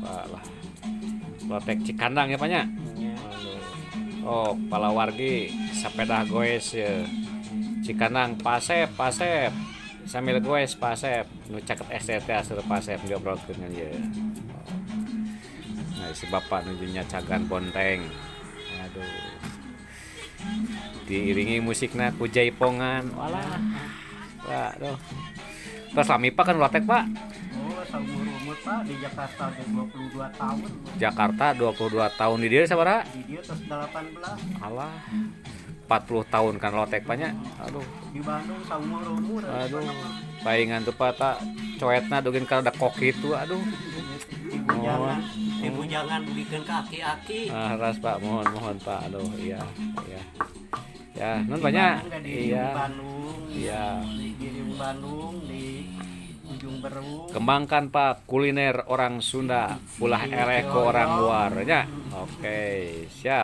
Alah. Lotek Cikandang ya Paknya. Ya. Oh, kepala wargi sepeda goes ya. Cikandang pasep pasep. Sambil goes pasep. Nu caket STT asal pasep diobrolkeun ya. Nah, si bapak nujunya cagan bonteng. Aduh. Diiringi musiknya ku jaipongan. Walah. Aduh. Terus lami Pak kan lotek Pak. Oh, seumur-umur Pak di Jakarta udah 22 tahun. Jakarta 22 tahun di dia sabaraha? Di dia terus 18. Alah. 40 tahun kan lotek Paknya. Aduh. Di Bandung seumur-umur. Aduh. Paingan tuh Pak tak coetna dugin kada koki itu. Aduh. Ibu jangan bikin kaki-aki. Ras Pak, mohon Pak. Aduh, iya, iya. Ya, non banyak. Di Iya. Bandung. Iya. Di Bandung di ujung Berung. Kembangkan Pak kuliner orang Sunda, ulah eleh ke orang luar ya. Oke, siap.